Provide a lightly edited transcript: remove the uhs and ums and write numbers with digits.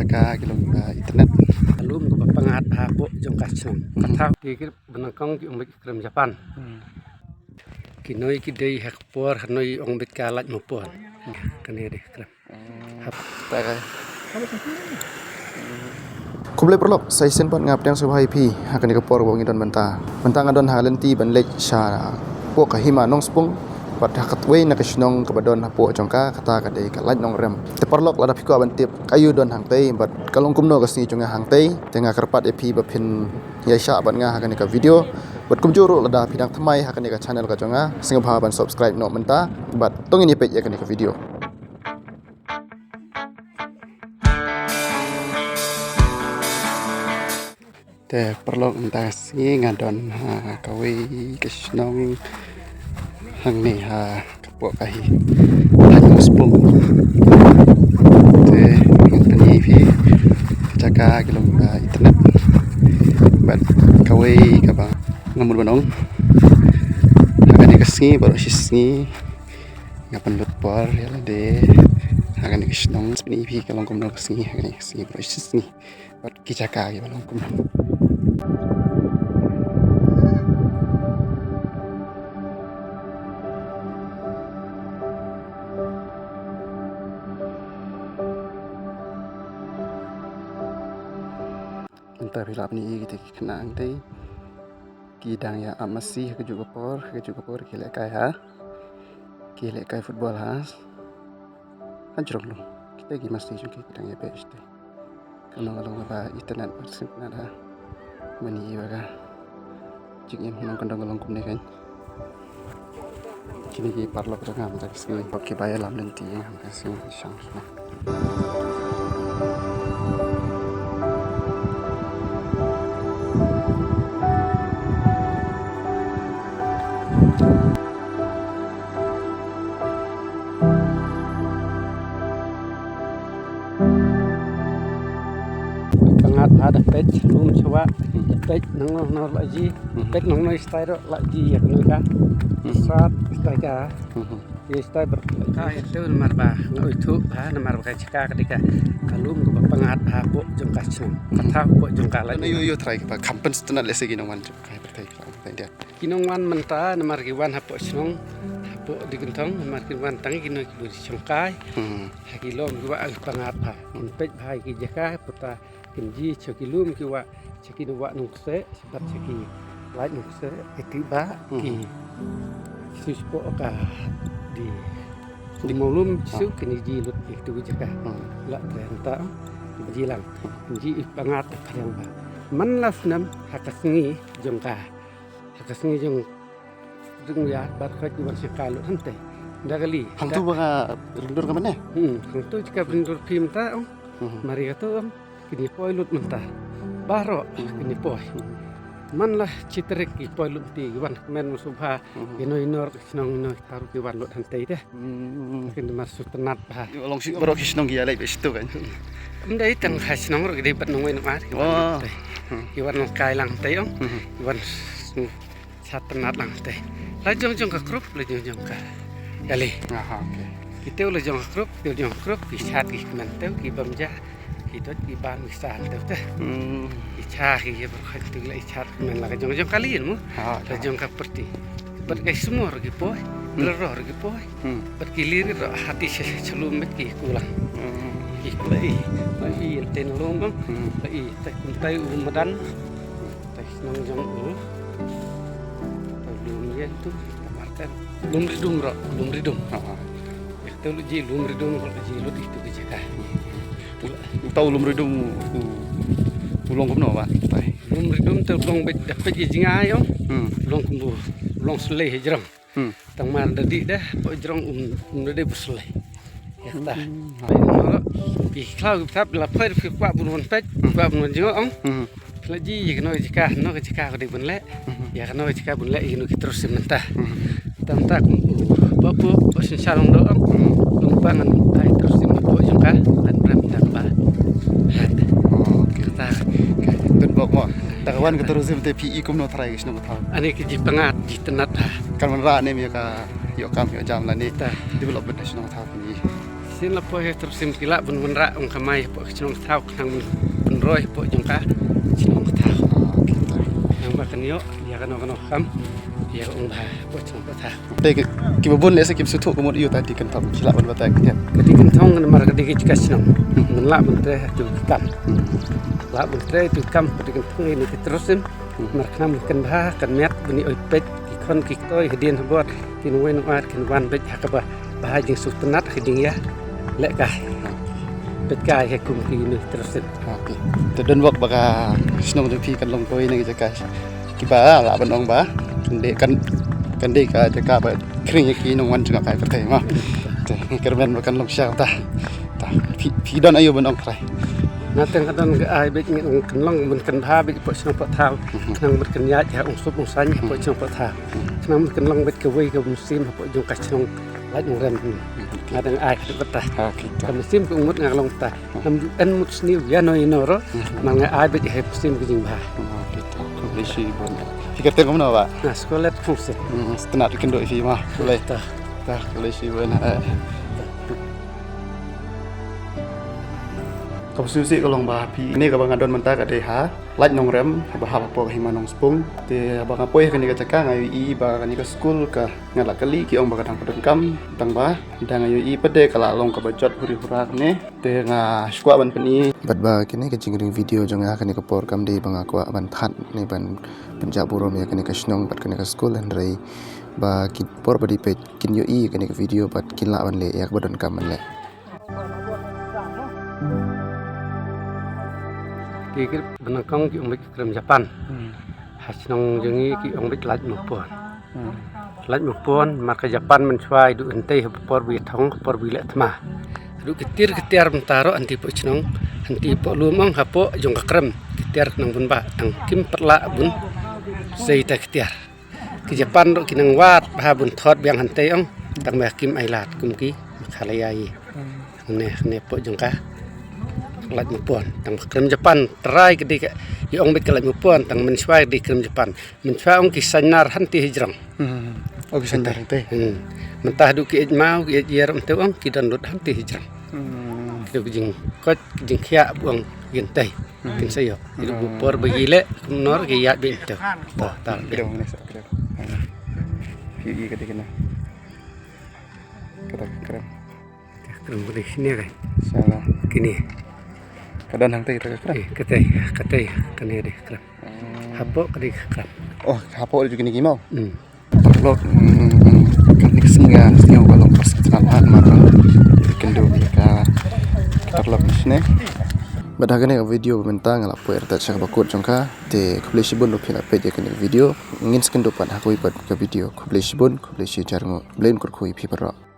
Jaga gilong internet. Alum ko pangat hapo jong kacang. Katau kikir benangkong ki umbik krem Japan. Kinoi ki dei hakpor hanoi umbik kalat mopor. Kene deh krem. Takai. Kublai perlok sai sen pat ngap yang subhai pi akan dikepor wong idon benta. Benta ngadon halenti ban lek sha pok kahima nong spung pat hakat we nak snong kabadon hapo jongka kata kadai kalat nong rem. Te perlok lada piko ban tip kayu don hang tei bat kalong kumno kasni jonga hang tei tengah kerpat epi bapin ya sha ban nga hakan ka video bat kumjuru lada pidang thamai hakan ka channel ka jonga singa ban subscribe no menta bat tongin ipet ya kan ka video. Te perlok entasi ngadon kawi kesnong hang ni kapok kahi hang spung te tani fi jaga gilong internet bat kawi kaba ngamul banong hagan kasngi baru sisngi ngapan lutpor ya de hagan kesnong spini fi kalong kumno kasngi hagan kasngi baru sisngi bat kijaka gi banong kumno. Entah bila ni kita kena angtai kidang ya amasi ke juga por kilek kai football has anjrong lu kita gi mesti juga kidang ya best kalau ba internet persen ada mani baga jing nang kandang long kum ne kan kini gi parlo perangam tak sini pakai bayar lam nanti yang kasih chance nah. Pangat ada pet lum coba pet nong lagi pet nong style lagi ya kan start style ya style berka itu nomor bah ngoi tu bah nomor ka cika ketika kalum ko pangat hapo jong kacang kata hapo jong kala yo try ka kampen setengah lesi ginong wan kai bertai dia kinong wan menta nomor kiwan hapo snong hapo digentong nomor kiwan tangi kinong ki congkai hakilom gua pangat bah pet bah ki jaka puta kinji chokilum ki wa cheki wa nungse sepat cheki lai nungse ketiba ki suspo ka di molum su kini ji lut itu jaka la renta jilang kinji pangat yang ba man lasnam hakasngi jongka hakasngi jong dung ya bar khat wan sekalu hante dagali hang tu ba rindur ka mana hang tu jika rindur pim ta mari ka kini poilut mentah baro kini poi manlah citrik ki poilut ti wan men musubha inor snong no taru ki wan lut hantai deh kini masuk tenat bah long si baro kisnong gi alai bestu kan ndai tang hasnong ro gede bat nongoi mar ki wan kai lang tai ong ki wan sat tenat lang tai la jong ka krup la jong ka kali oke kita la jong krup ki sat ki men teu ki bamja kita di ban misal tu icha ki berkat tu la icha men la jong kali mu la jong ka perti berkai semua ro poi leror poi berkilir ro hati sebelum ki kulang ki lai ten long bang lai tak kuntai umadan tak nang jong belum ya tu markan lumridung itu lu ji lumridung ji lu itu jaga tau lum ridum ulong kumno ba tai lum ridum te long bet dapat jinga yo long kumbu long sele hijrang tang mar dadi dah po jrong de busle ya ta bi klau tap la phai fi kwa bunun pet kwa bunun jinga ong laji ya no jika ko de bunle ya no jika bunle inu terus mentah tanta bapu bosin salong do ong pangan ai terus po jengka dan berapa ba kita tun bok mo takawan ka terus te pi ikum no try kisno ta ani ki pangat di tenat kan man ra ne mi ka yo kam yo jam la ni development national ta ni sin la po terus sim kila bun ra ong kamai po chnong thau nang bun roi po jongka chnong thau nang ba kan yo ya kan kam ya ong ba po chnong thau Teh kibabun le sakip sutu komod iyo tadi kan tam sila ban batak nya. kadi kan thong kan mar kadi ka chnong ngan la bun tre tu kam la bun tre tu kam kadi kan thong ini terus sim mar kam kan ba kan met buni oi pet ki kon ki toy hedien habot tin wen art kan wan bet hakaba bah jing sutenat heding ya lek kah bet kai he kum ki ni terus Okey. Tedon wak baka snong tu pi kan long koi ni jakai. Kiba la ban ong ba. Kan de ka jaka ba kring ki nong wan janga kai patai ma. Teh kerben bakan long syak ta. Ta pi don ayo ban ong krai. na teng kadon ga ai bet ngin kan long mun kan ba bet po snong po thau nang bet kan ya ja ong sup ong san po snong po thau nang kan long bet ka wei ka musim po jong ka snong lai ong rem na teng ai ka ta Okey. ka musim ko mut ngang long ta nam en mut sniu ya no inoro nang ai bet he musim ko jing ba Okey. Komplisi bon. Fikir tengok mana ba? na skolet fungsi Setengah kendo fi ma. Boleh. ta Ta komplisi bon. Kau susi kalau bah pi ini kau bangadon mentah kat ha laj nong rem bah apa hima nong spung te bang apa ya kini kacaka ngayu i bah kini ke school ka ngalak kali ki ong bakadang padon kam tang bah dang ngayu i pede kala long ka bajot huri hurak ne te nga skwa ban peni bat ba kini ke jingring video jong ya kini ke por kam di bang akwa ban that ne ban penjaburom ya kini ke snong bat kini ke school and rai ba kit por badi pe kin yo i kini ke video bat kin la ban le ya badon kam ban le kikir benangkong ki ong bet krem Japan hasnong jengi ki ong bet laj mupon laj mupon maka Japan men chwai du ente por bi thong por bi le thma du kitir mentaro anti po chnong anti po lumong hapo jong krem kitir nang bun ba tang kim perla bun sei ta kitir ki Japan ro kinang wat ba bun thot biang hante ong tang ba kim ailat kum ki khalayai ne po jong ka laj mupon tang krem Japan try ke dik yong bet laj mupon tang men swai di krem Japan men swai ong ki sanar hanti hijrang oke sandar te mentah du ki mau ki yer te ong ki dan lut hanti hijrang ki jing kot jing khia buang yen tai kin sayo idu bupor begile nor ki ya bin te ta Kira mana sak kira. Pi ketika na. Kata keren. krem beli sini kan Salah. kini Kadang hang teh keren. katai kani deh krem hapo kadi krem Oh, hapo juga ni gimau. hmm Lok kan ni kesenga setiap kalau pas kenalan maka kendo ka kita lok sini. Badagane video mentang ala puer ta chak bakut jongka te kublisibun lopina page kan video ngin skendo pan hakoi pat ka video kublisibun jarmo blame kur khoi pi parra